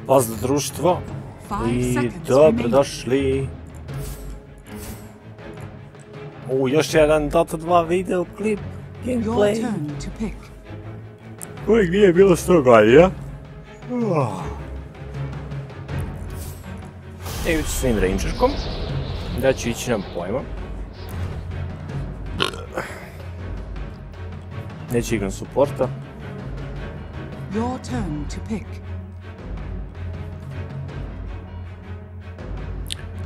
Pozdrav društvo i dobrodošli u još jedan Dota 2 video klip gameplay kojeg nije bilo 100 godina. Evo ću svim rangerkom da ću ići nam pojma. Neću igram supporta. Your turn to pick.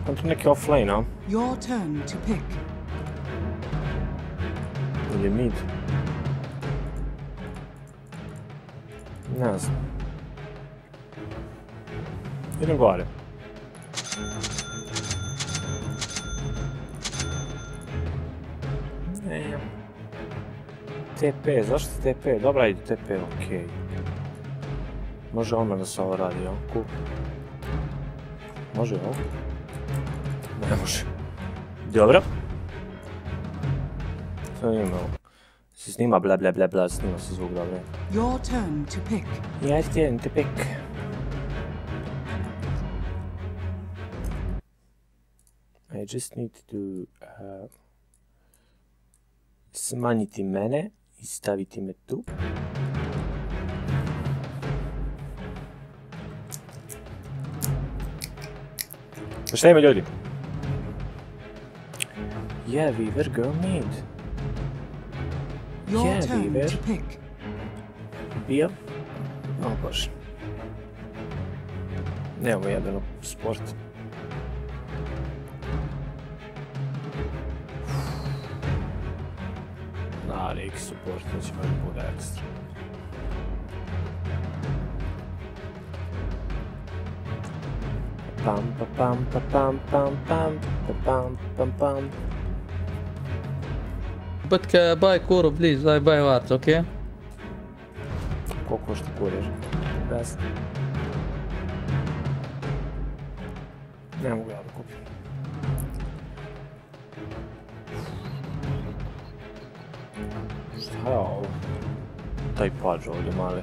On tu neki offlane, a? Your turn to pick. Ili mid? Ne znam. Idem gore. TP, zašto TP? Dobra, ide TP, okej. Može odmah da se ovo radi, jel? Cool. Može ovo? Ne može. Dobro. Sad imamo ovo. Se snima bla bla bla bla, snima se zvuk, dobro. Your turn to pick. Your turn to pick. I just need to smanjiti mene i staviti me tu. Pa šta ima ljudi? Yeah, Weaver, go mid. Your turn Weaver. to pick. Bio? O bože. Nemamo jebeno sport. Na, neki support, neće baš bude ekstra. Pam pa pam pa pam pam pam pa pam pam pam. But buy Kuro, please. I buy what, okay? Koliko košta kurir? Best. Ne mogu ja da kupim. Šta je ovo? Taj Padž ovdje mali.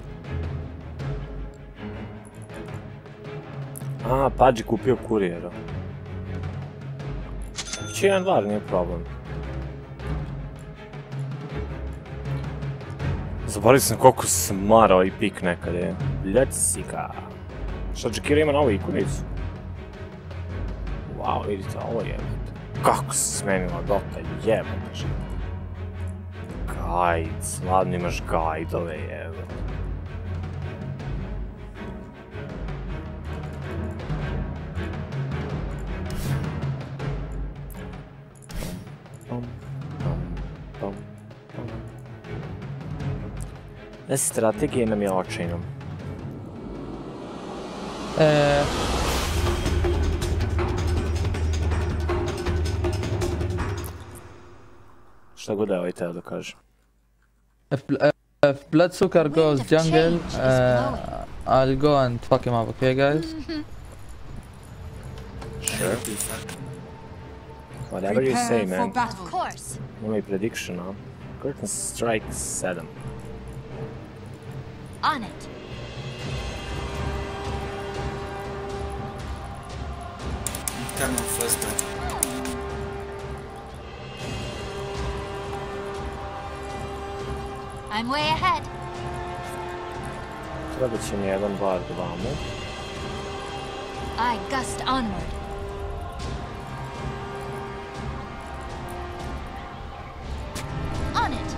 A, Padž je kupio kurijera. Će jedan var, nije problem. Zaboravio sam koliko smarao i pik nekad je. Ljecika. Šta Jakira ima novu ikonicu? Wow, vidite, ovo jebate. Kako se smenila Dota, jebate. Gajd, sladno imaš gajdove, jebate. Ne, strategije nam je očajnom. Šta god je ovaj teo da kaže. If Bloodsucker goes jungle, I'll go and fuck him up, okay, guys? Sure. Whatever you say, man. Of course. Imamo i prediction, a? Curtain Strike 7. On it. Come on, first time. I'm way ahead. Treba će mi jedan bar vamo. I gust onward. On it.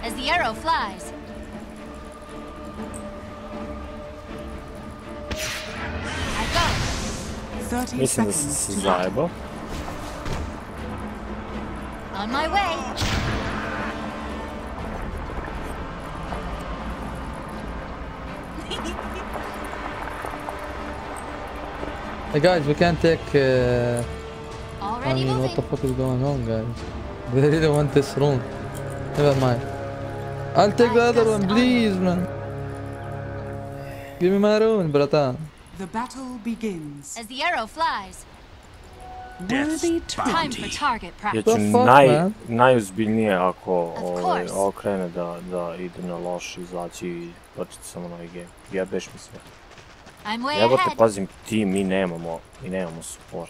As the arrow flies. I go. 30 Mislim da sam se zajebao. On my way. Hey guys, we can't take. I Already mean, moving. what the fuck is going on, guys? They really want this room. Never mind. I'll take the other one, please, man. Give me my rune, bratan. The battle begins. As the arrow flies. Time for target Ja practice. ću The fuck, man? najozbiljnije ako course. ovo krene da ide na loš izaći i početi samo novi game. Jebeš mi sve. I'm way Jebote, ahead. pazim, mi nemamo support.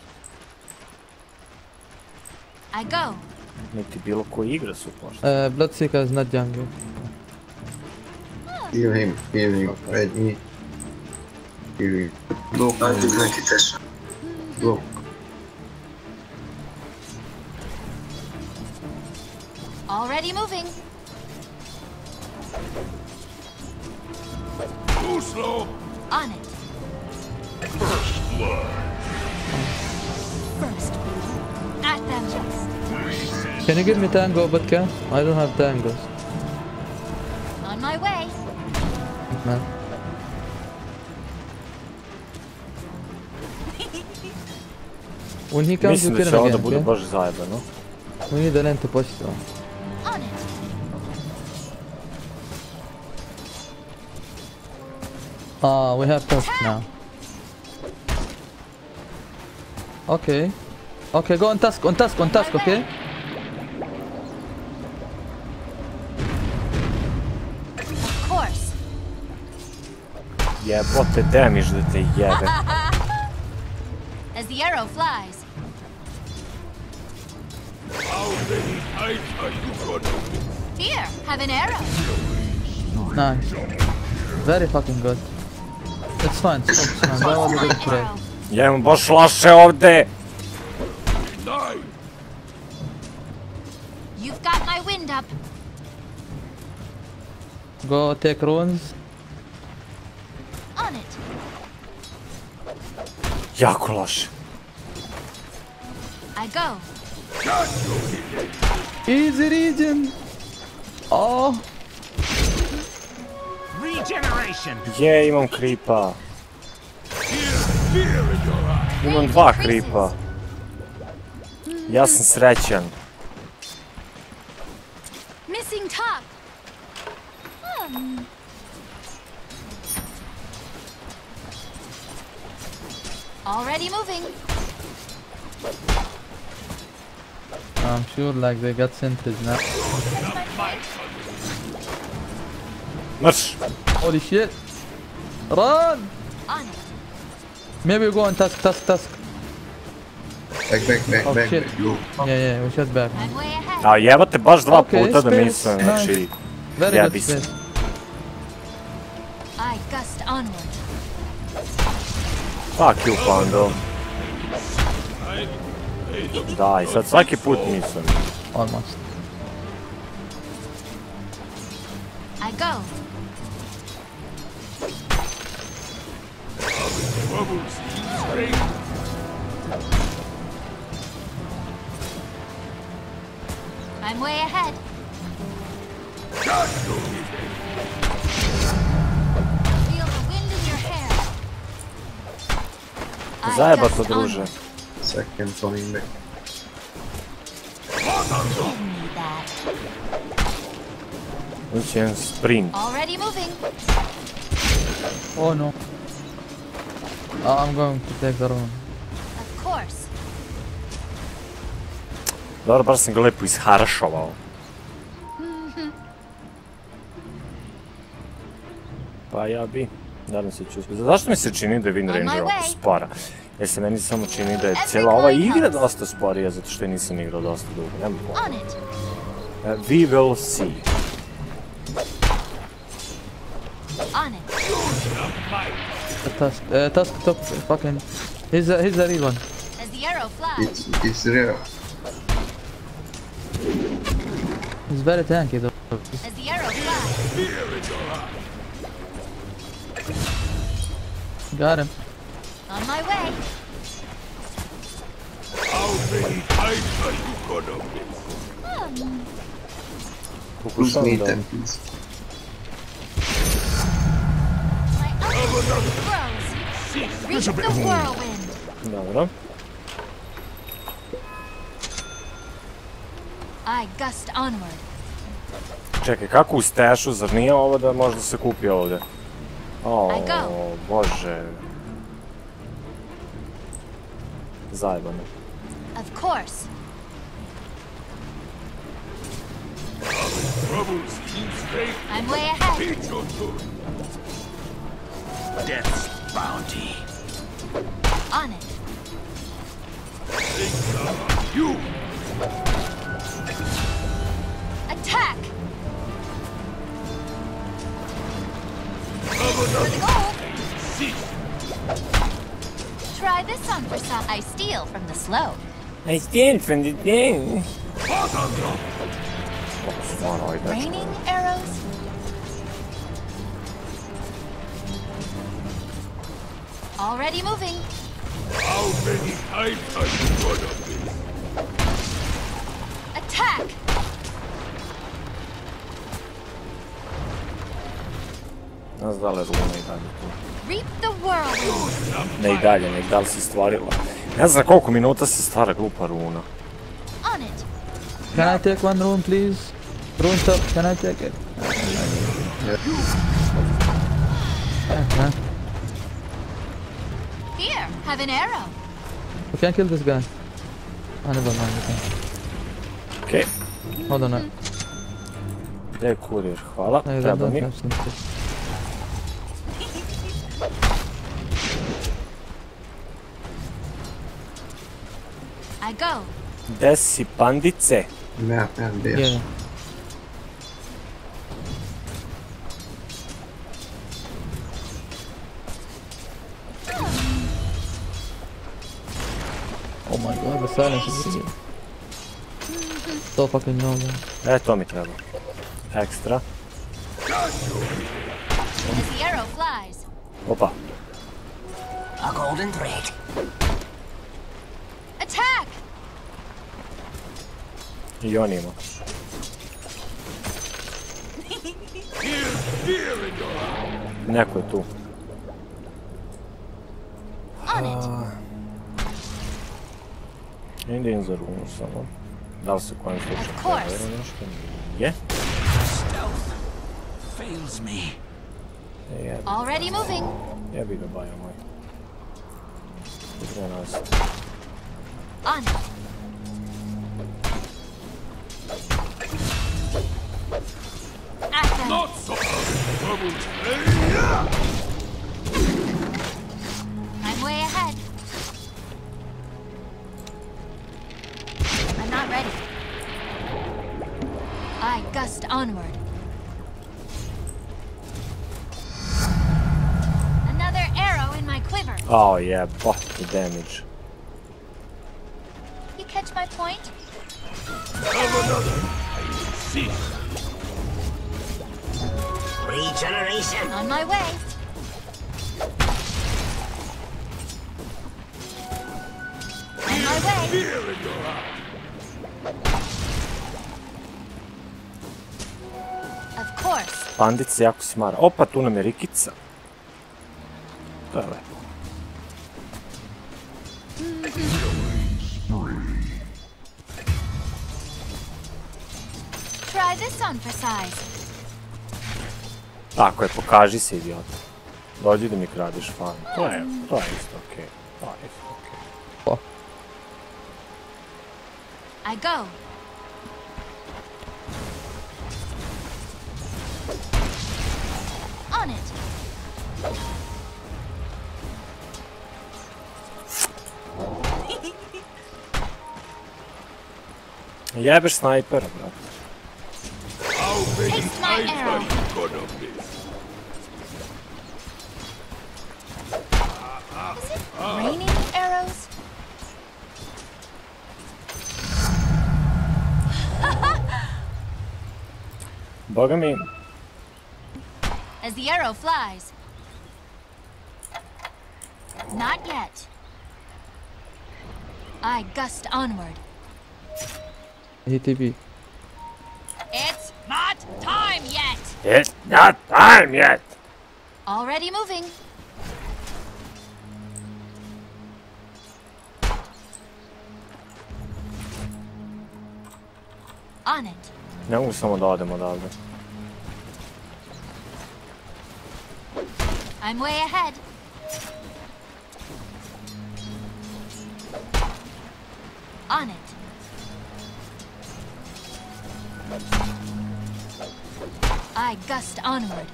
I go. Niti bilo ko igra support. Bloodseeker is not jungle. Heal him, red me. Heal him. Look, look. Already moving. Too slow. On it. First blood. First blood. At them. Can you give me tango, Botka? I don't have tangos. On my way. Man. When he comes, Mislim we da kill će him ovo da again, bude okay? baš zajebano. We need a lane to push though. On it. Ah, we have tusk now. Okay. Okay, go on tusk, okay? Of course. Jebote, damage da te jebe. As the arrow flies. How many times are you gonna Here, have an arrow. Nice. Very fucking good. It's fine, it's fine. That was a good play. Arrow. Ja imam baš laše ovde! deny? You've got my wind up. Go take runes. On it. Jako loše. I go. Easy region. Oh. Regeneration. Je, imam kripa. Imam 2 kripa. Ja sam srećan. Missing top. Already moving. I'm sure like they got sentries now. Marš! Holy shit. Run! On it. Maybe we go on tusk. Back, Oh, back, shit. back. Go. Yeah, we shot back. I'm way ahead. A jebate baš 2 Okay, puta da space, nisam, nice. znači... Very Jebi good se. space. I gust onward. Fuck you, Pando. Daj, sad svaki put nisam. Almost. I go. Bubbles straight. I'm way ahead. Feel the wind in your hair. I Zajebato, gust druže. onward. Second coming back. Give me that. Ući jedan sprint. Already moving. Oh no. I'm going to take the rune. Of course. Dobro, baš sam ga lepo isharašovao. Pa ja bi. Nadam se ću uspjeti. Zašto mi se čini da je Wind Ranger ovako spora? Jer se meni samo čini da je cijela ova igra dosta sporija, zato što je nisam igrao dosta dugo. Nema pojma. On it. We will see. On it. Tusk top fucking. He's a real one. As the arrow flies. It's rare. He's very tanky though. As the arrow flies. Got him. On my way. How many times are you gonna miss? Push Pokušavam me da... then, please. My ultimate grows. Reach the whirlwind. Dobro. I gust onward. Čekaj, kako u stashu, zar nije ovo da možda se kupi ovdje? O, bože. Zajebano. Of course. Trouble seems fate. I'm way ahead. Beat your good. Death's bounty. On it. You. Attack! Have For the another. gold! Cease. Try this on for some. I steal from the slow. I stand from the thing. Patanga. Raining arrows? Already moving. How many times are you gonna miss? Attack! Ne znam da li je runa i dalje tu. Reap the whirlwind. Ne i dalje, nek da li se stvarila. Ne znam koliko minuta se stvara glupa runa. On it. Can I take one rune, please? Rune top, can I take it? Here, have an arrow. We can kill this guy. Oh, never mind. Okej, Hold on. gdje je kurir? Hvala, I treba don't mi. have something. I go. Gde si pandice? Ne, gdje Yeah. su? Oh my god, the silence is really so fucking low. Man. To mi treba. Ekstra. As the arrow flies. Opa. A golden thread. Attack! I on ima. Neko je tu. On it. Idem za runu samo. Da li se kojem slučaju Of course. provjeri nešto? Nije. Stealth fails me. Already moving. Jebi ga baja moj. 13. On it. At them. Not so trouble. I'm way ahead. I'm not ready. I gust onward. Another arrow in my quiver. Oh yeah, but the damage. You catch my point? Have another. Cease. Regeneration. On my way. On my way. Fear in your eye. Of course. Pandit se jako smara. Opa, tu nam je Rikica. To je lepo. Try this on for size. Tako je, pokaži se, idiot. Dođi da mi kradiš fan. To je isto okej. To je isto okej. I go. On it. Jebeš snajpera, brate. How many Taste my times arrow. are you gonna miss? Is it raining arrows? Boga mi, As the arrow flies. Not yet. I gust onward. ATB. It's not time yet. it's not time yet. Already moving. On it. Ne mogu samo da odem odavde. I'm way ahead. On it. I gust onward.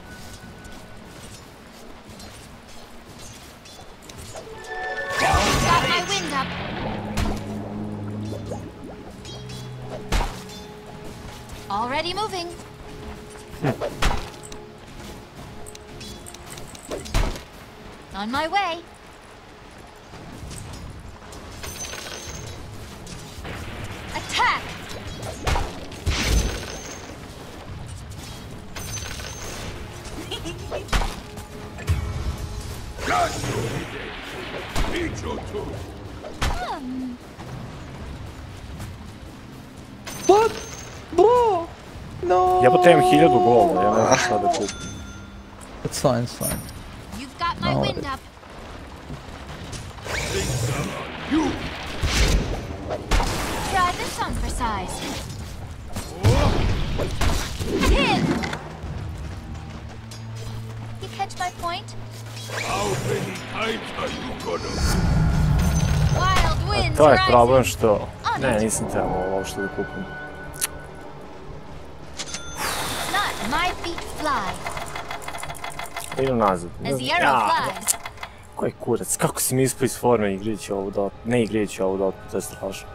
Got my wind up. Already moving. On my way. Attack! Eat your tooth. What? Bro! No! Ja potem 1000 gola, ja ne znam šta da kupim. It's fine, it's fine. You've got my No, wind up. Try this on for size. Hit! You catch my point? How many times are you gonna... Wild winds To je rising. problem što... Ne, nisam trebao uopšte da kupim. Not my feet fly. Idem nazad. As the arrow flies. Koji kurac, kako si mi ispao iz forme igrići ovu dot... Ne igrići ovu dot, to je strašno.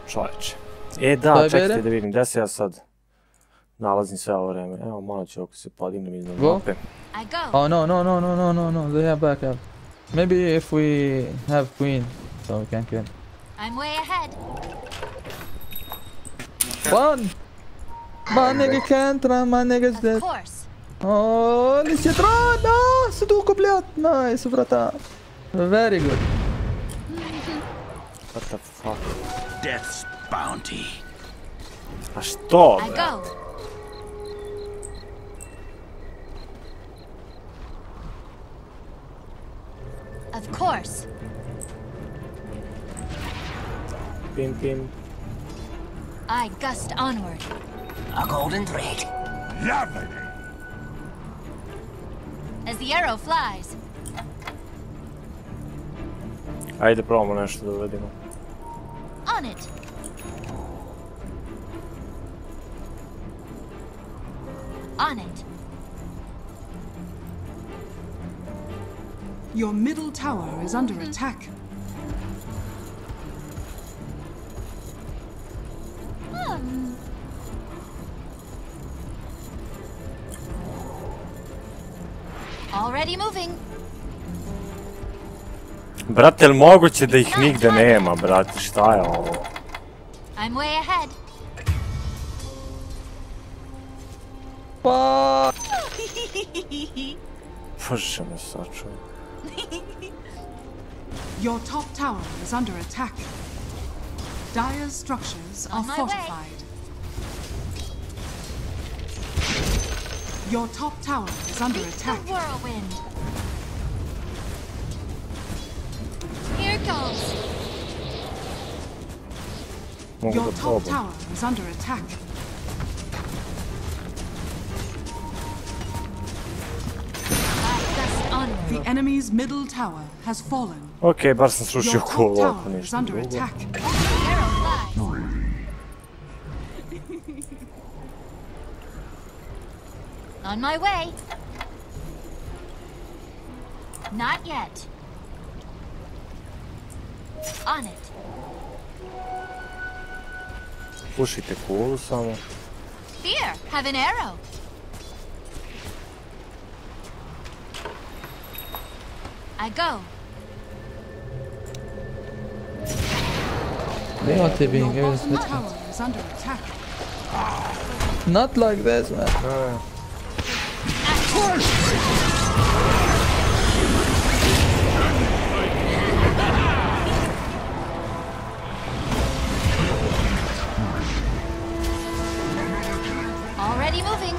Čovječe. Da, čekajte da vidim, gdje se ja sad nalazim sve ovo vreme. Evo, malo ću ako se podignem iznad mape. I go. Oh no, they have backup. Maybe if we have queen, so we can kill. I'm way ahead. One! My nigga can't run, my nigga's Of dead. course. Oh, несет ран! Да, сука, блядь! Nice, брата. Very good. What the fuck? Death's bounty. A što, I bre? go. Of course. Pim, pim. I gust onward. A golden thread. Lovely! As the arrow flies. Ajde probamo nešto da uvedimo. On it. On it. Your middle tower is under attack. Already moving. Brate, jel moguće da ih nigde nema, brate, šta je ovo? I'm way ahead. Fuck! Bože me sačuvaj. Your top tower is under attack. Dire's structures are On my way. fortified. Your top tower is under Beat attack. the whirlwind. Here goes. Mogu Your da top probam. tower is under attack. I gust onward. The enemy's middle tower has fallen. Okej, bar sam srušio Your top kolo, ako tower is ništa under drugo. attack. Arrow flies. On my way. Not yet. On it. Pušite kulu samo. Here, have an arrow. I go. They want to be Your given bottom tower is under attack. Not like this, man. Already moving.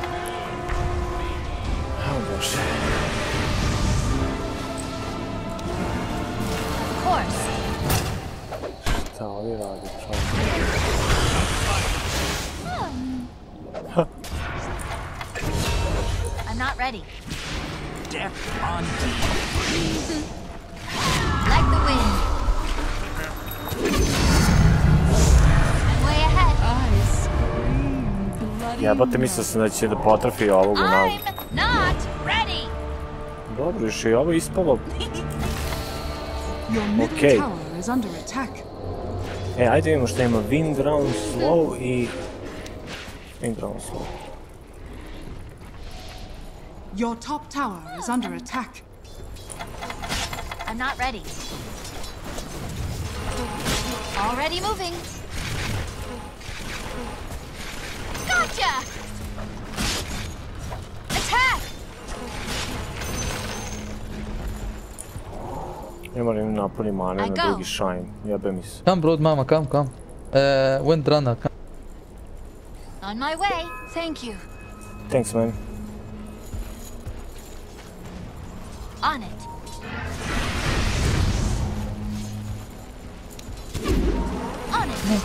Evo bože. Of course. Šta ovi radi, čovječe? I'm not ready. Death on deep. Like the wind. Jebate, mislio sam da će da potrafi ovog u nagu. I'm not ready. Dobro, još i ovo ispalo. Your middle Okay. tower is under attack. Ajde vidimo što ima Wind Round Slow i... Wind Round Slow. Your top tower is under attack. I'm not ready. Already moving. Gotcha! Attack! Ne moram napuni mane na drugi shine. Jebe mi se. Come bro, mama, come. Wind runner, come. On my way. Thank you. Thanks, man. On it. On it.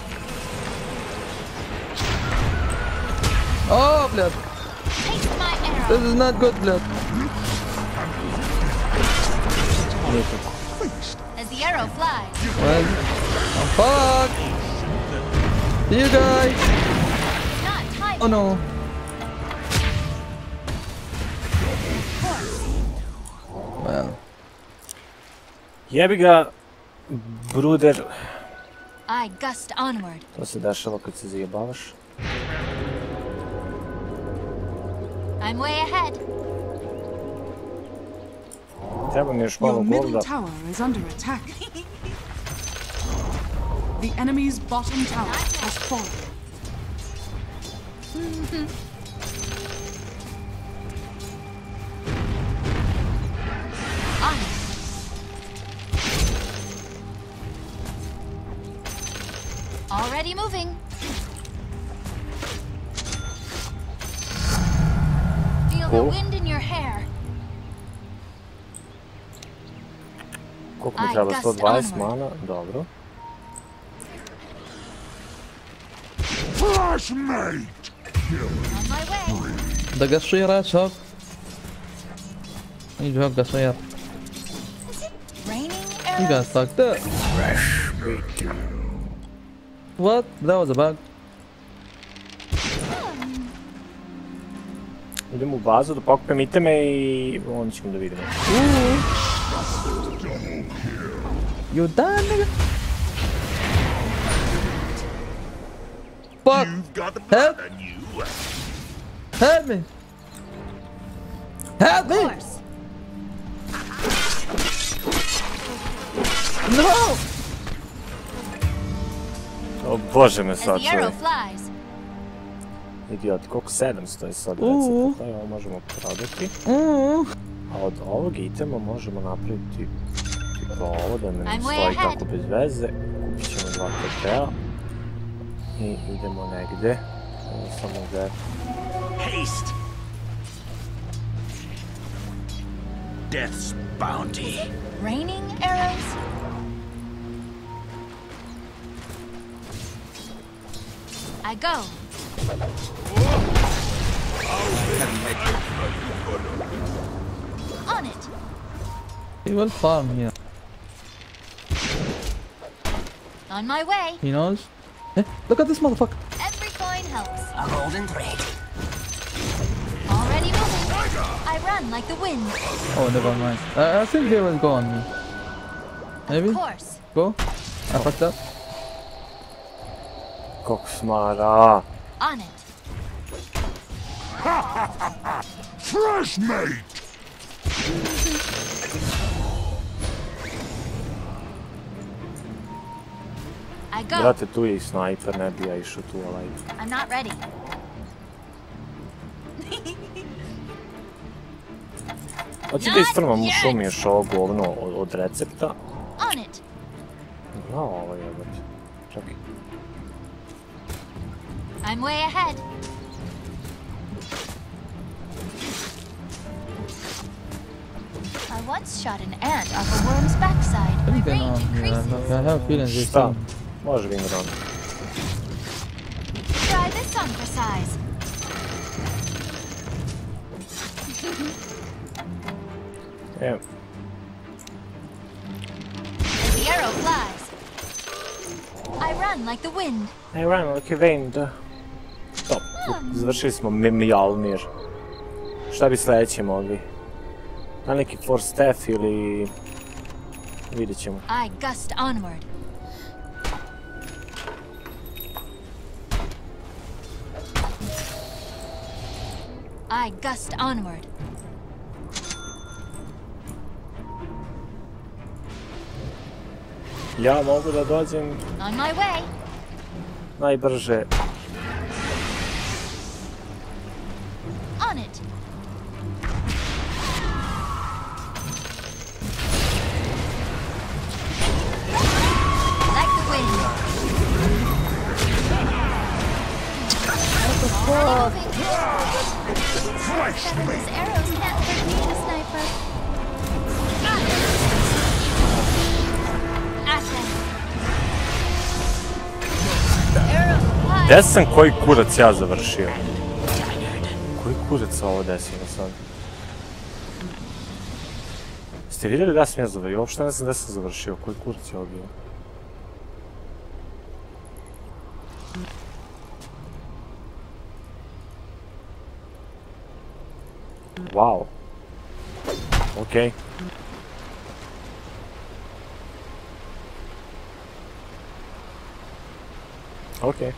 Oh, блядь. Taste my arrow. This is not good, блядь. As the arrow flies. Well, I'm fucked. See you guys. Not time. Oh no. Well. Jebi ga, bruder. I gust onward. To se dešava kad se zajebavaš. I'm way ahead. Treba mi još malo Your middle golda. tower is under attack. The enemy's bottom tower has fallen. On it. Already moving. Feel the wind in your hair. Koliko mi treba? 120 mana? Dobro. Flash mate! On my way. ده قصير يا شباب. يجي هوك قصير. Raining You got arrows. fucked up. What? That was a bug. Idemo u bazu da pokupim iteme i onda ćemo da vidimo. You done, nigga? Fuck! You've got the Help! blood on you. Help me! Help Of me! course. No! O bože me As the arrow sačuvaj. flies. Idiot, koliko 700 je sad recimo. Pa ovo možemo prodati. A od ovog itema možemo napraviti tipa ovo da ne I'm way stoji ahead. tako bez veze. Kupit ćemo 2 TP-a. I idemo negde. Samo gde. Haste. Death's bounty. Raining arrows. I go. On it. He will farm here. On my way. He knows. Eh, look at this motherfucker. Every coin helps. A golden thread. Already moving. I run like the wind. Oh, never mind. I think they will go on me. Maybe? Of course. Go. I fucked up. Koliko smara. On it. Fresh mate! I go. Brate, tu je i snajper, ne bi ja išao tu ovaj. I'm not ready. Hoću da istrmam u šumi još ovo govno od recepta. On it. Znao ovo jebati. Čekaj. I'm way ahead. I once shot an ant off a worm's backside. My Something range on here. increases. I have a feeling this Šta? thing. Može Wingron. Try this on for size. Evo. As the arrow flies. I run like the wind. I run like a wind. Stop. Završili smo Mjolnir. Šta bi sljedeće mogli? Na neki Force Staff ili... Vidjet ćemo. I gust onward. I gust onward. Ja mogu da dođem On my way. najbrže. On it. Like the wind. His arrows can't hurt me, the sniper. At them. Arrows fly. Gdje sam koji kurac ja završio? Koji kurac ovo desilo sad? Ste vidjeli da sam ja završio? Uopšte ne znam gdje sam završio. Koji kurac je ovo bio? Wow. Okej. Okej.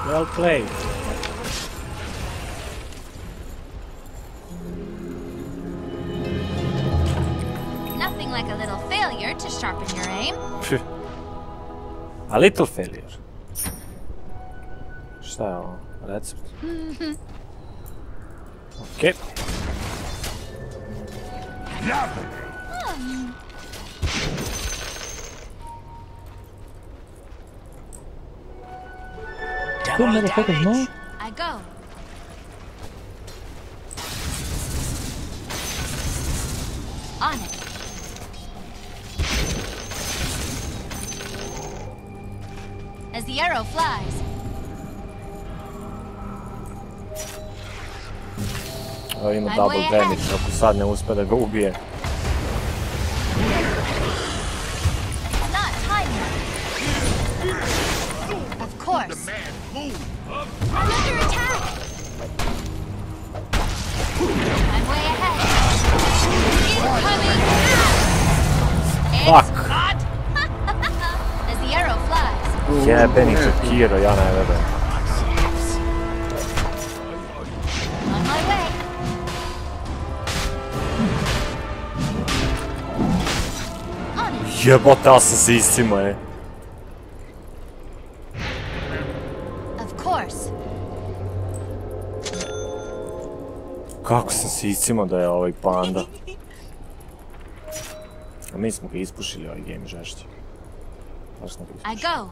Well played. Nothing like a little failure to sharpen your aim. A little failure. Šta je ovo? Recept? Okej. Good motherfuckers, no? I go. On it. As the arrow flies. Ovo ima double damage, ako sad ne uspe da ga ubije. It's not time yet. Of course. I'm under attack. I'm way ahead. Incoming. Fuck. It's not. As the arrow flies. Jebeni Kiro, ja ne verujem. On my way. On it. Jebote, ja sam se iscimo, Of course. Kako sam se iscimo da je ovaj panda. A mi smo ga ispušili ovaj game žešće. Baš smo ga I ispušili. go.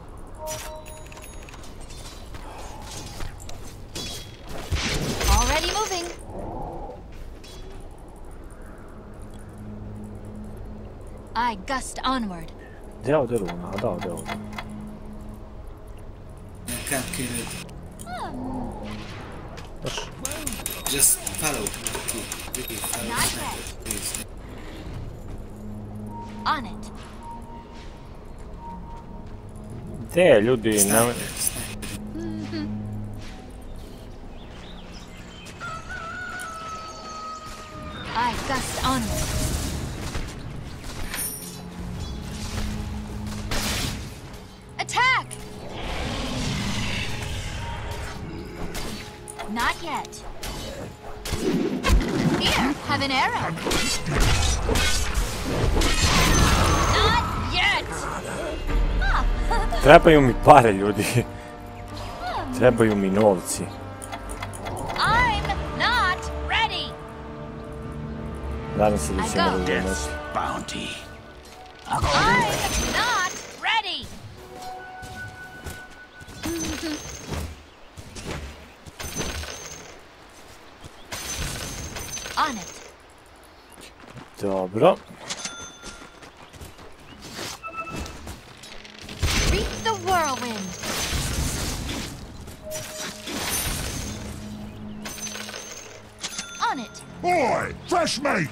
Already moving. I gust onward. Gdje je ovdje runa? A da, ovdje je ovdje. I can't kill it. Baš. Just follow. Really follow. Not Sniper, yet. please. On it. Gdje je ljudi? Sniper, sniper. I gust onward. Attack! Not yet. Here, have an arrow. Not yet. Ah. Trebaju mi pare, ljudi. Trebaju mi novci. I'm not ready. Nadam se da će mogu da Death's nešto. bounty. I'm not ready. On it. Dobro. Reap the whirlwind. Oi, fresh meat!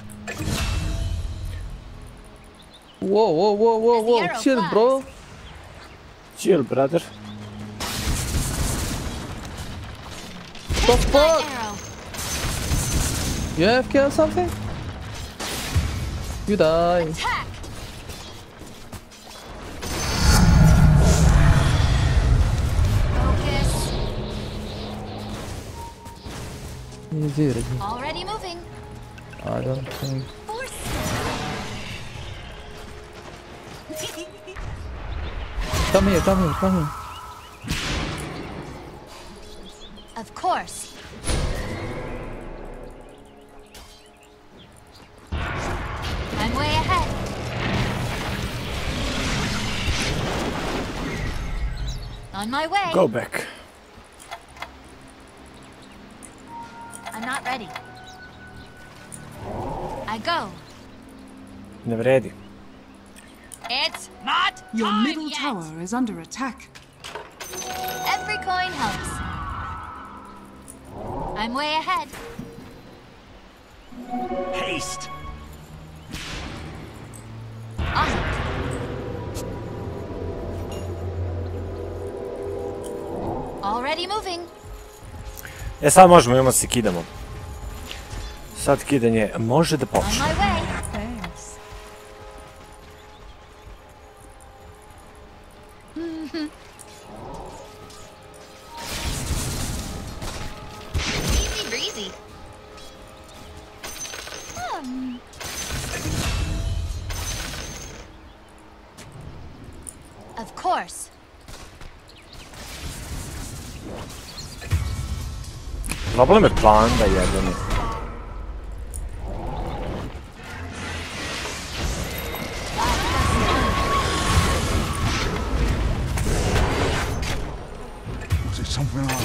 Whoa, chill, bro. Chill, brother. What the fuck? Arrow. You AFK or something? You die. Attack. Focus. Easy, Reggie. Already moving. I don't think. Force. Come here. Of course. I'm way ahead. On my way. Go back. I'm not ready. I go. Ne vredi. It's not Your time middle yet. tower is under attack. Every coin helps. I'm way ahead. Haste. On it. Already moving. E sad možemo, imamo se kidamo. Sad kidanje može da On počne. my way. Thanks. Easy breezy. Of course. Problem je panda jedini. Was it something like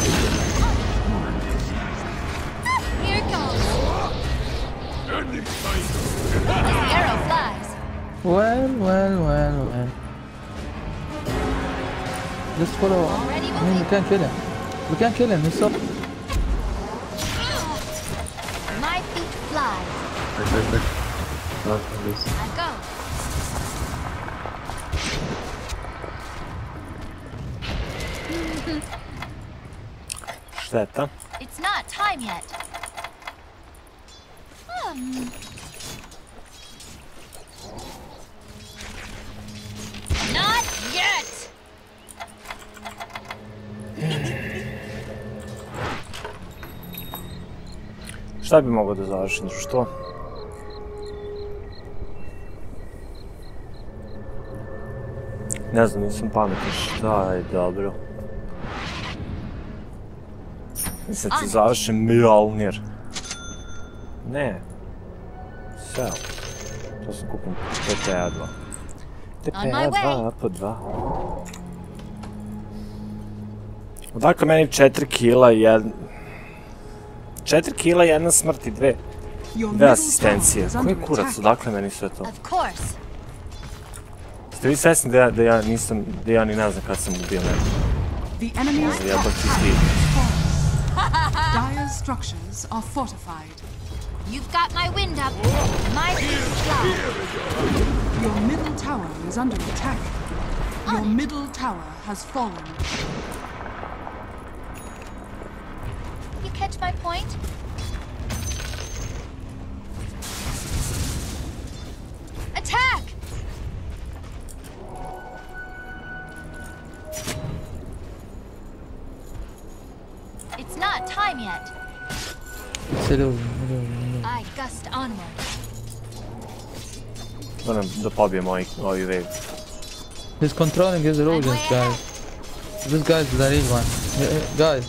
Here it goes. any kind As the arrow flies. Well. Just follow. Already I mean, we moving. can't kill him. We can't kill him. He's up. My feet fly. Back. Not on this. I go. Šteta. It's not time yet. Not yet. Šta bi mogao da završim, što? Ne znam, nisam pametan, šta je dobro. Mislim da završim Mjolnir. Ne. Sel. To sam kupim TPA 2. TPA 2 po 2. Odakle meni 4 kila i 1... 4 kila, 1 smrt i 2 Your middle tower asistencije. is Koji under kurac, attack. odakle meni sve to? Of course. Ste vi svesni da ja nisam, da ja ni ne znam kad sam ubio nekog? The enemy's top Jebati tower ti. has fallen. Dire's structures are fortified. You've got my wind up. My feet fly. Your middle tower is under attack. Your middle tower has fallen. You catch my point? Attack! It's not time yet. I gust onward. Moram da pobijem ovaj wave. He's controlling his erosions, guys. This guy's the real one. Guys.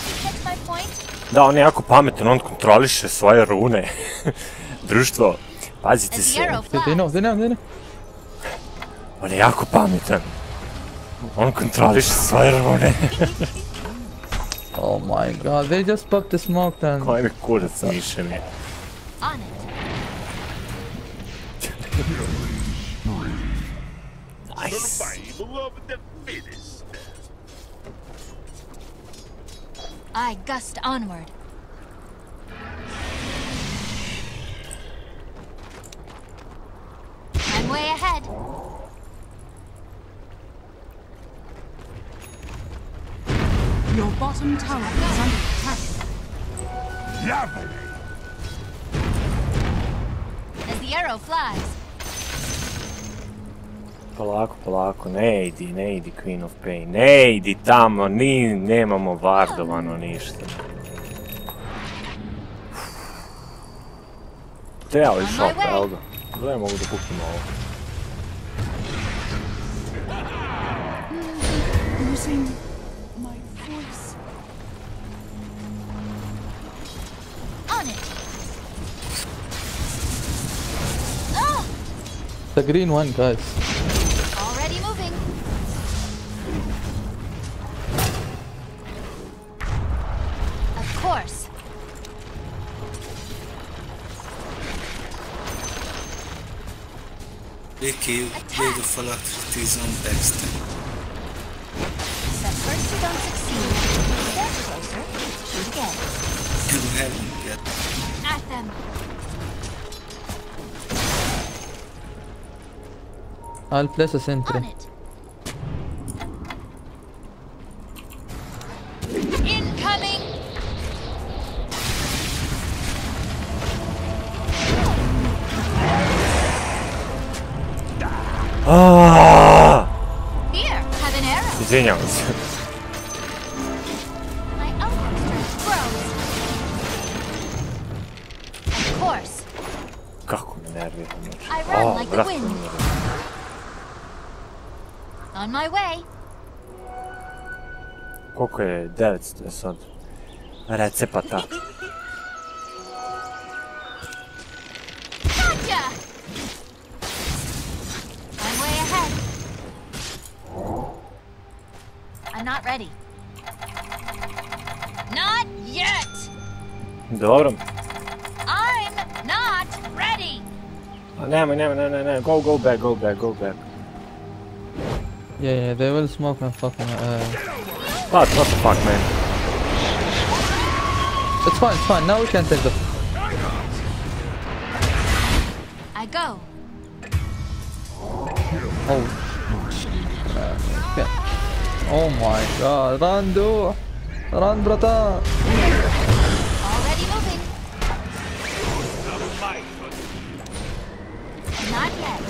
You catch my point? Da, on je jako pametan, on kontroliše svoje rune. Društvo, pazite As the se. arrow They flies. know. On je jako pametan. On kontroliše svoje rune. Oh my god, they just popped the smoke then. Koji mi kurac miše mi. On it. Nice. Survival of the fittest. I gust onward. way ahead. Your bottom tower is under attack. Lovely. As the arrow flies. Polako, polako, ne idi Queen of Pain, ne idi tamo, nemamo vardovano ništa. Treba ovaj shop, evo ga. Gledaj, mogu da kupim ovo. Losing my voice. On it. Oh! The green one, guys. Already moving. Of course. Ricky, play the phylacteries on Dexter. The first who don't succeed. Step closer. Shoot again. You haven't yet. At them. I'll place a sentry. On it. Incoming. Here, have an arrow. Izvinjavam se. My elbow strength grows. Of course. Kako me nervira, znači. I run like the brate, wind. mi je. On my way. Koliko je 900 sad? Recepata. Gotcha! I'm way ahead. I'm not ready. Not yet! Dobro. I'm not ready! A nemoj, go back. Yeah, they will smoke my fucking What the fuck, man? It's fine, now we can take the... I go. Oh. Okay. Oh my god, run, dude! Run, brata! Already moving. Not yet.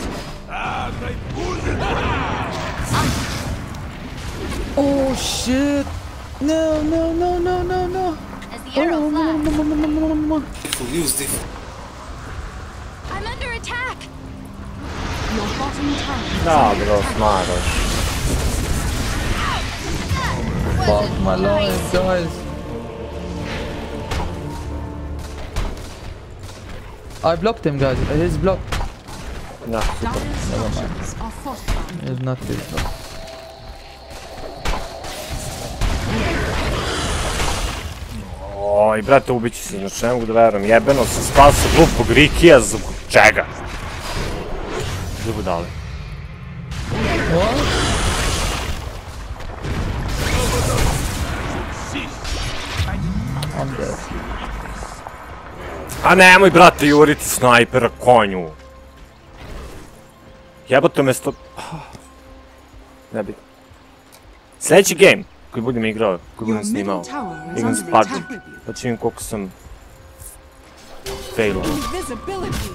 Oh shit! No! As the arrow flies. Use this. I'm under attack. Your bottom tower is Da, bro, smaraš. Fuck my life, guys! I blocked him, guys. He's blocked. Da, super. Dire structures are fortified. He's not this blocked. Oj, brate, ubiću se, znači ne mogu da verujem. Jebeno sam spasao glupog Rikija zbog čega? Gdje budale? What? I'm dead. A nemoj, brate, juriti snajpera konju. Jebote me sto... Ne bi... Sljedeći game koji budem igrao, koji budem snimao, igram s Padom, pa ću vidim koliko sam... failao. Invisibility.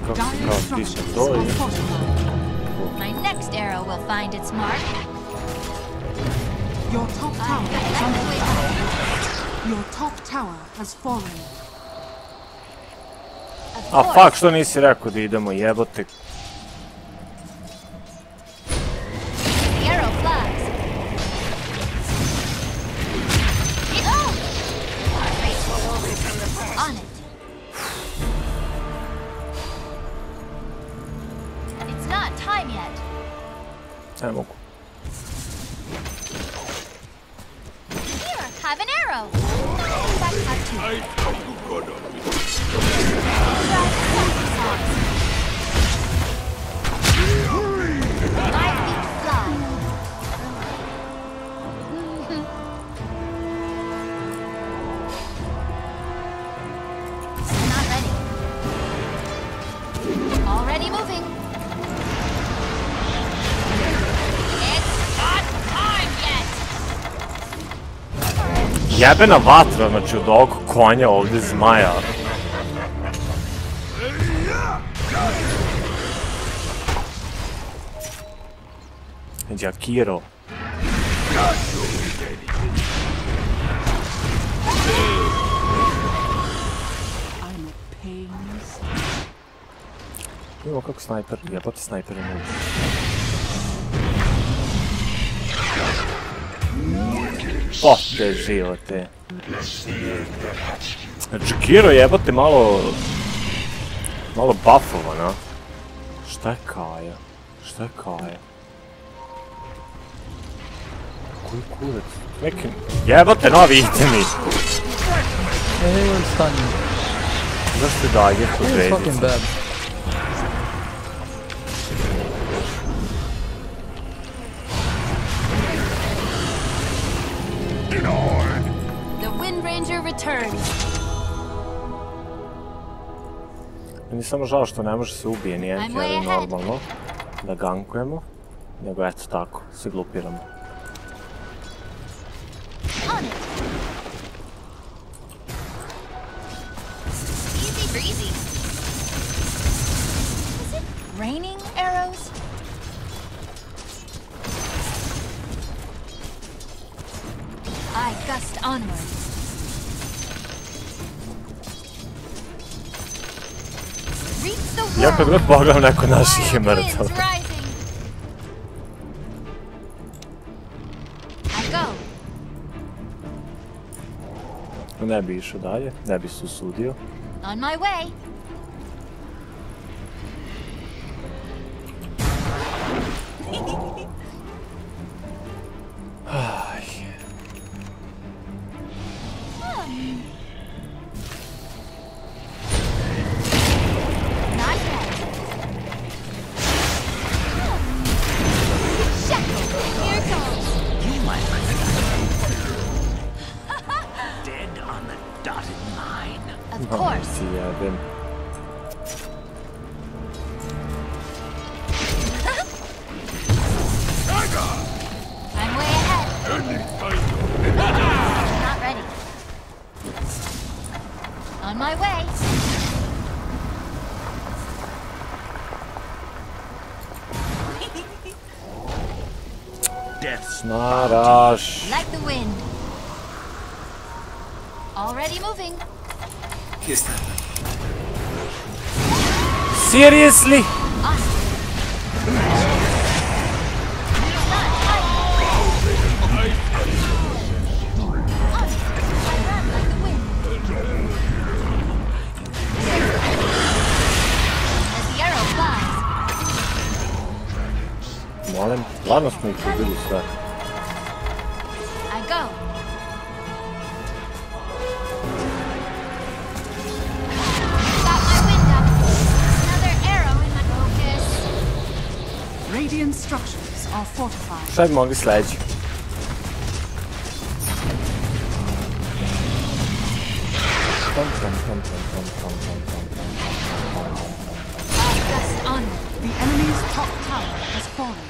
Kako se Dire kao structures piše to are i... fortified. My next arrow will find its mark. Your top tower is under attack. Your top tower has fallen. Of A course. fuck, što nisi rekao da idemo, jebote. The arrow flies. Oh! On it. It's not time yet. Ne mogu. Here, have an arrow. Back up to I come to God of it. My feet fly. Jebena vatra, znači od ovog konja ovdje zmaja. Jakiro. Evo kako snajper, jebote snajper je nužno. Pote živote. Jakiro jebote malo buffovan, a? Šta je Kaja? Šta je Kaja? Koji kurac? Neki... Jebote, novi itemi! Ej, stani. Zašto ti dage kod It's fucking bad. The Wind Ranger returns. Meni je samo žao što ne može se ubije ni NKR normalno. Da gankujemo. Nego eto tako, se glupiramo. On it. Easy breezy. Is it raining arrows? I gust onward. Reach the world. Ja kad god pogledam neko naših je mrtav. Winds rising. I go. Ne bi išao dalje, ne bi se usudio. On my way. Not yet. Shackle, here goes. You might dead on the dotted line. Of course. Si jebem. I'm way ahead. Not ready. On my way. Death's Snaraš. Like the wind. Already moving. Here's that. Seriously? Molim, ladno smo ih pobili sve. I go. Got my wind up. Another arrow in my focus. Radiant structures are fortified. Šta bi mogli sledeći? Gust onward. The enemy's top tower has fallen.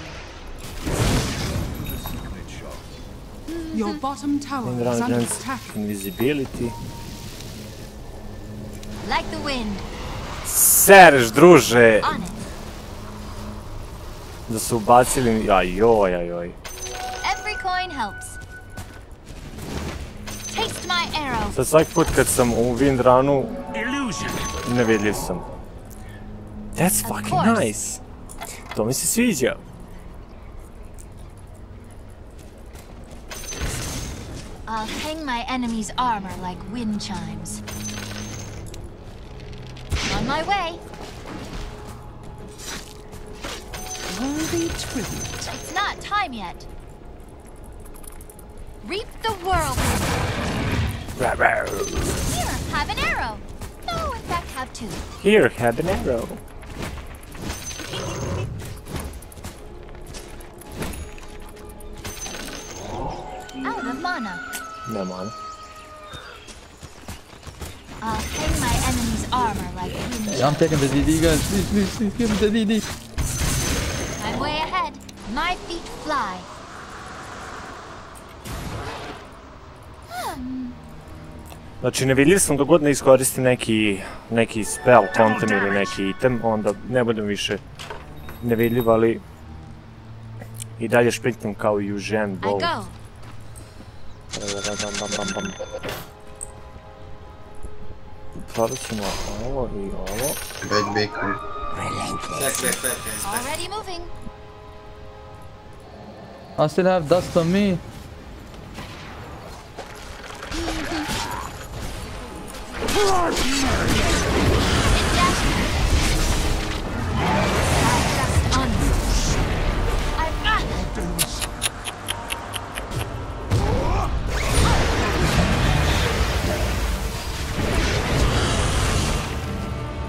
Your bottom tower is under attack. Invisibility. Like the wind. Sereš, druže! On it. Da su ubacili... Ajoj. Every coin helps. Taste my arrow. Sad svaki put kad sam u Windranu, illusion. nevidljiv sam. That's fucking nice! To mi se sviđa. I'll hang my enemy's armor like wind chimes. On my way. Worthy tribute. It's not time yet. Reap the whirlwind. Here, have an arrow. No, in fact, have two. Here, have an arrow. Out of mana. Ne mana. I'll hang my enemy's armor like wind. I'm taking the DD, guys. Please, give me the DD. I'm way ahead. My feet fly. Znači, nevidljiv sam dok god ne iskoristim neki spell, content ili neki item, onda ne budem više nevidljiv, ali i dalje šprintam kao i u Usain Bolt. Sada ćemo ovo i ovo. Back, back. Already moving. I still have dust on me.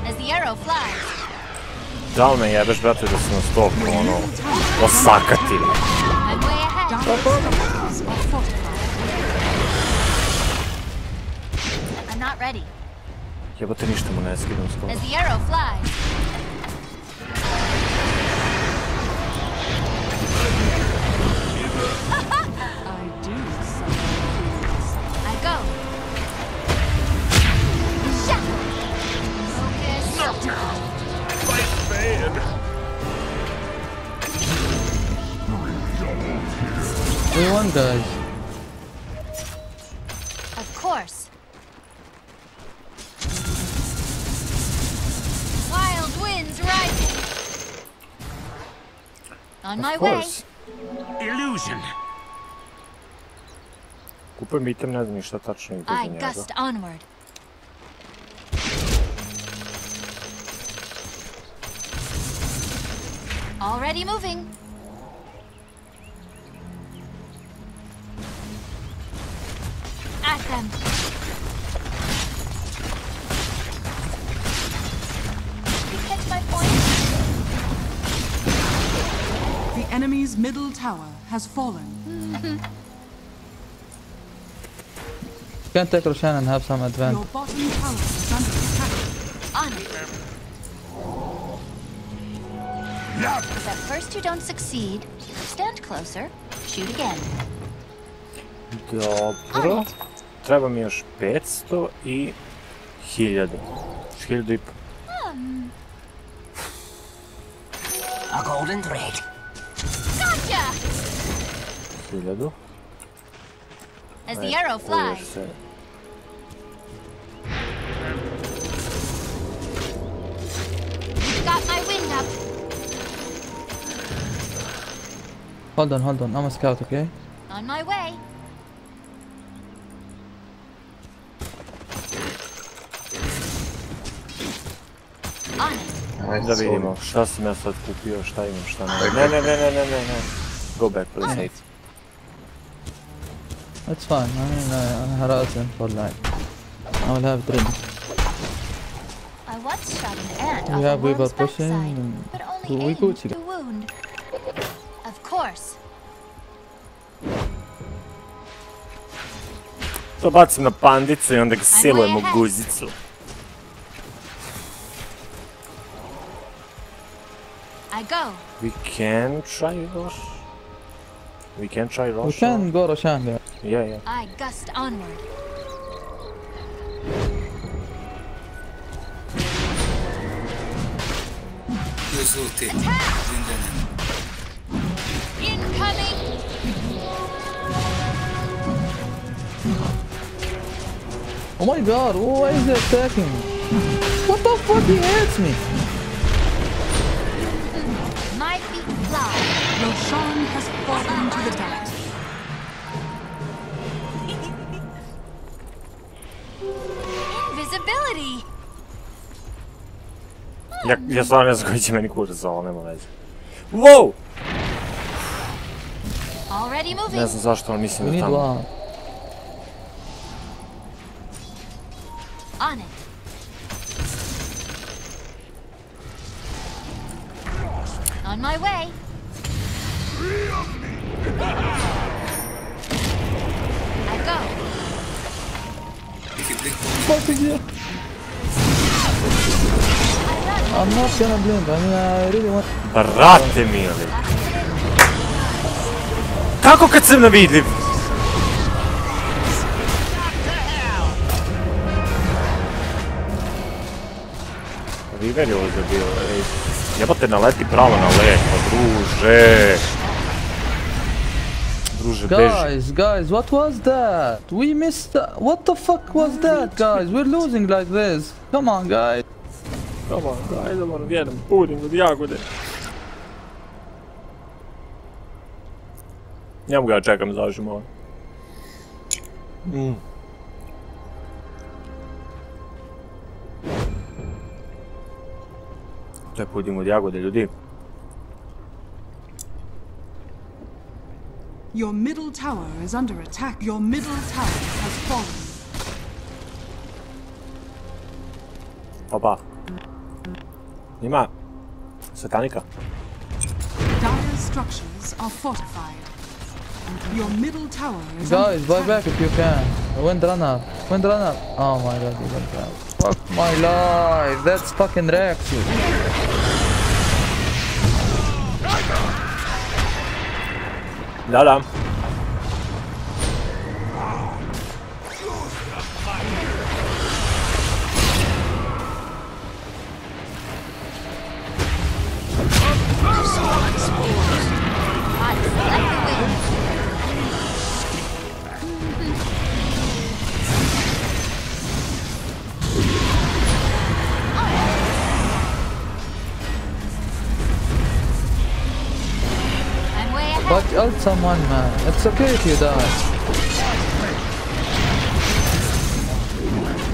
As the arrow flies. Da li me jebeš, brate, da se nas toliko, ono, osakatili? I'm way ahead. I'm not ready. Jebote, ništa mu ne skidam skoro. As the arrow flies. I go. Shackle. Focus. Fight bad. We won, guys. Of course. Wild winds rising. On my way. Illusion. Kupujem item, ne znam ni šta tačno ide za I njega. gust onward. Already moving. At them. You catch my point? The enemy's middle tower has fallen. Can't take Roshan and have some advantage. Your bottom tower is under attack. On it. If at first you don't succeed, stand closer, shoot again. Dobro. Treba mi još 500 i 1000. 1500. A golden thread. Gotcha! 1000. As the arrow flies. Got my wind up. Hold on. I'm a scout, okay? On my way. On it. Da vidimo šta sam ja sad kupio, šta imam, šta ne. Ne. Go back, please. That's fine. I mean, I harass for like. I will have it ready. I once shot an ant We off have a Weaver worm's pushing. backside, but only We go aimed together. the wound. Of course. To bacim na pandicu i onda ga silujemo guzicu. I go. We can try Rosh. We can try Rosh. We can go Roshan there. Yeah. I gust onward. Use ulti. Incoming. Oh my god, why is he attacking me? What the fuck, he hits me? My feet fly. Roshan has fallen to the depths. Invisibility. Ja stvarno ne znam koji će meni kurac za ovo, nema veze. Wow! Already Ne moving. znam zašto, ali mislim We da need tamo... one. On it. On my way. I go. Fuck is it? I'm not gonna blink, I mean, I really want... Brate mili. Kako kad sam nevidljiv? River je ovdje bio, ej. Jebote, naleti pravo na led, pa druže. Druže, beži. Guys, what was that? We missed that. What the fuck was that, guys? We're losing like this. Come on, guys. Come on, ajde moram jedan puding od jagode. Ne mogu ja čekam završim ovo. To je puding od jagode, ljudi. Your middle tower is under attack. Your middle tower has fallen. Opa. Ima satanika. Dire structures are fortified. Your middle tower is Guys, under buy attack. back if you can. When runner. Oh my god, he went out. Fuck my life. That's fucking Rex. Da. But ult someone, man. It's okay if you die.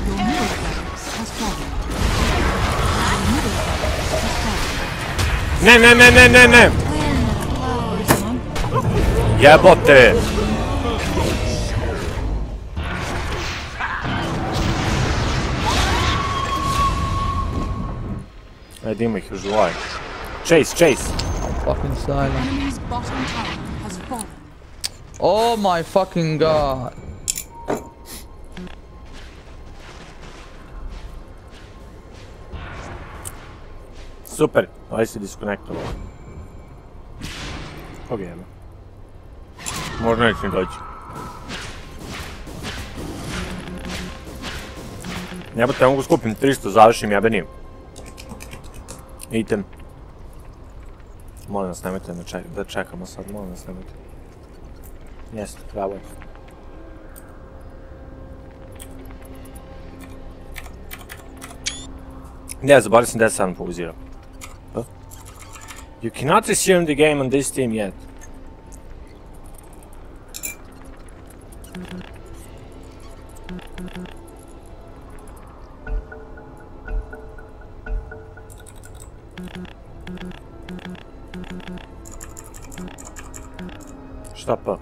Your middle barracks has fallen. Your middle barracks has fallen. Ne. Jebote. Ajde, ima ih još dvoje. Chase. Fucking silent. Enemy's bottom tower has fallen. Oh my fucking god. Super, aj se disconnectovao. Kog je jeba? Možda neće mi doći. Jebate, ja mogu skupim 300, završim jebenim. Item. Molim nas, nemojte da čekamo sad, molim nas, nemojte. Jeste, pravo je. Ne, zaboravio sam 10-7 pauzirao. You cannot resume the game on this team yet. Šta pa?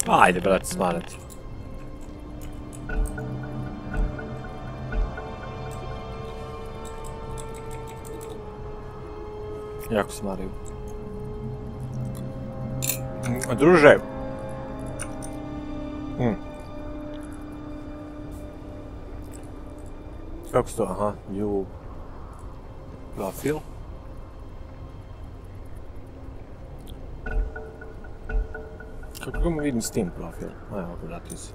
Ajde, brate, smarati. Jako smaraju. Druže. Kako se to? Aha, new profil. Kako ga vidim Steam profil? Evo, vratio se.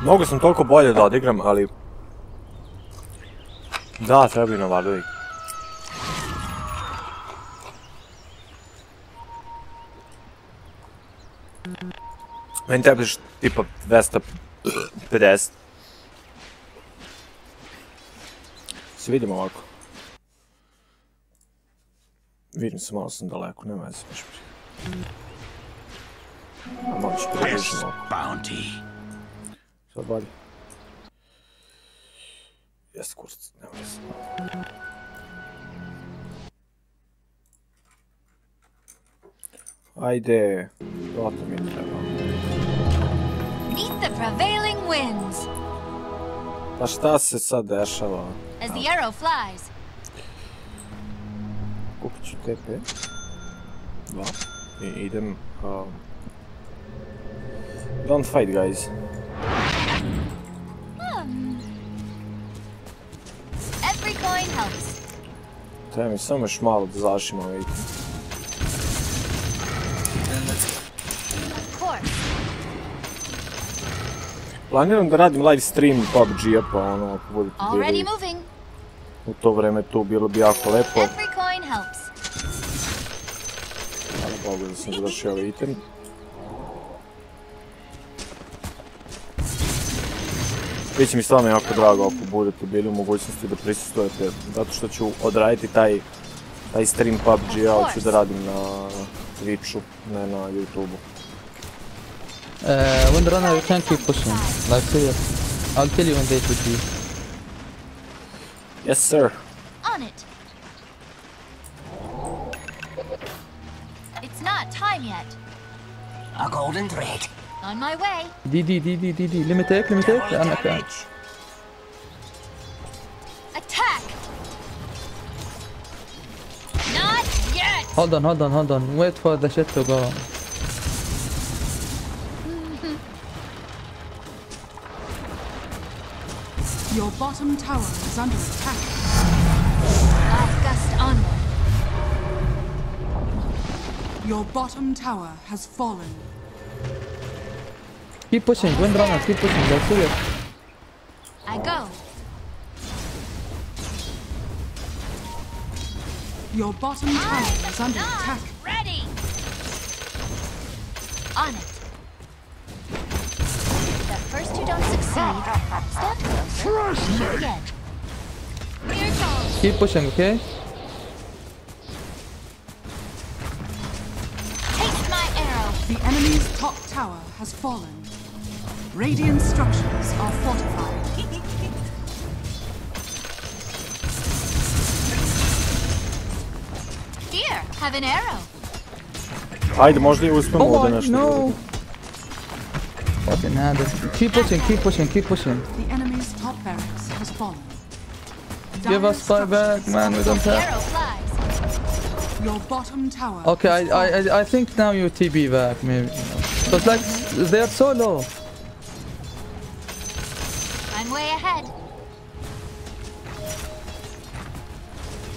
Mogu sam toliko bolje da odigram, ali... Da, trebaju na Vardovi. Meni trebaš tipa 250. Se vidimo ovako. Vidim se, malo sam daleko, nema veze, baš prije. A malo ću približiti ovako. Sad bolje. Jeste kurac, nema veze. Ajde, to mi treba. Meet the prevailing winds. Pa šta se sad dešava? As the arrow flies. Kupit ću TP. 2. I idem Don't fight, guys. Every coin helps. Treba mi samo još malo da zašimo, vidite. Of course. Planiram da radim live stream PUBG-a, pa ono, ako budete Already bili moving. u to vreme tu, bilo bi jako lepo. Every coin helps. Hvala Bogu da sam završio ovaj item. Biće mi stvarno jako drago ako budete bili u mogućnosti da prisustujete, zato što ću odraditi taj stream PUBG-a, ali ću da radim na Twitchu, ne na YouTube-u. Windrunner, you can't keep pushing. Like serious. I'll kill you when they put you. Yes, sir. On it. It's not time yet. A golden thread. On my way. DD. Let me take. أنا كان. Attack. Not yet. Hold on. Wait for the shit to go. Your bottom tower is under attack. I've gust onward. Your bottom tower has fallen. Keep pushing, Windrunner, keep pushing. Like serious. I go. Your bottom tower is under Not attack. ready. On it. But first you don't succeed. Stand closer. Shoot again. Here goes. Keep pushing, okay? Taste my arrow. The enemy's top tower has fallen. Radiant structures are fortified. Here, have an arrow. Ajde, možda i uspemo ovdje nešto. No! Fucking had it. Keep pushing. The enemy's top barracks has fallen. Give us spy back, man, we don't have... Arrow flies. Your bottom tower. Okay, I think now you TB back, maybe. But like, they are so low. I'm way ahead.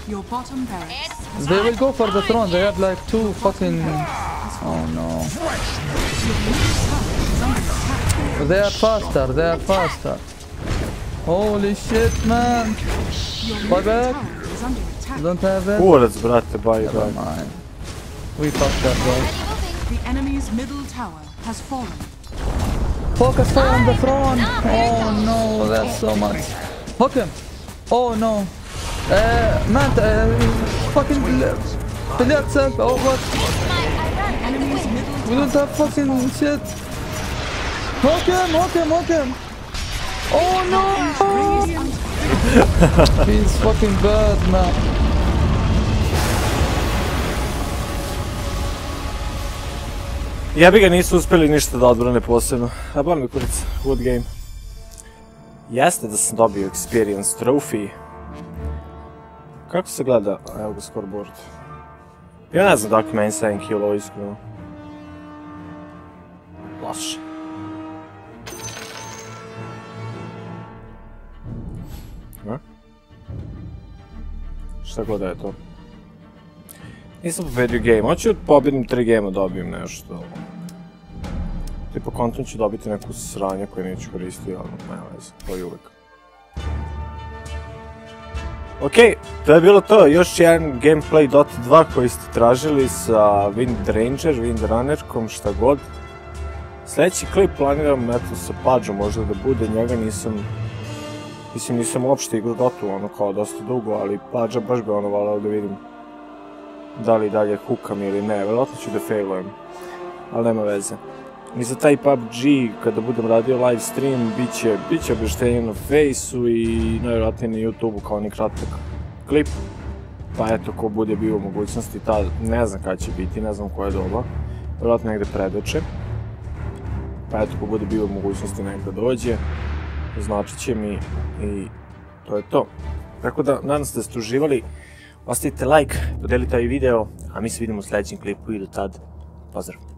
Your bottom barracks. It's They will go for the throne, they have like two fucking... Oh no. They are faster. Holy shit, man. Bye back. Tower is under attack. Don't have it? Kurac, brate, bye. Never mind. We fucked up, guys. already moving. The enemy's middle tower has fallen. Focus fire on the throne. Oh no, that's so much. Hook him. Oh no. Man, fucking delete self. Oh what? I run with the wind. We don't have fucking shit. Hook him. Oh no. He's fucking bad, man. Jebi ga, nisu uspjeli ništa da odbrane posebno. A boli mi kurac, good game. Jeste da sam dobio experience trophy. Kako se gleda? Evo ga scoreboard. Ja ne znam dakle meni 7 kilo iskreno. Loše. Šta god da je to. Nisam pobedio game, hoću pobjedim 3 game-a dobijem nešto. Tipo kontent ću dobiti neku sranje koju neću koristiti, ali nema veze, to je uvijek. Okej, to je bilo to, još jedan gameplay Dota 2 koji ste tražili sa Windrunnerkom, šta god. Sljedeći klip planiram, eto, sa Padžom možda da bude, njega nisam uopšte igrao Dotu, ono kao dosta dugo, ali Padža baš bi ono volao da vidim da li dalje hukam ili ne, vjerojatno ću da failujem, ali nema veze. I za taj PUBG, kada budem radio live stream, bit će objašnjenje na Faceu i najvjerojatnije na YouTubeu kao ni kratak klip. Pa eto, ko bude bio u mogućnosti, ne znam kada će biti, ne znam koje doba, vjerojatno negde predveče. Pa eto, ko bude bio u mogućnosti negde dođe, značit će mi i to je to. Tako da, nadam se da ste uživali, ostavite like, podelite ovaj video, a mi se vidimo u sljedećem klipu i do tad, pozdrav!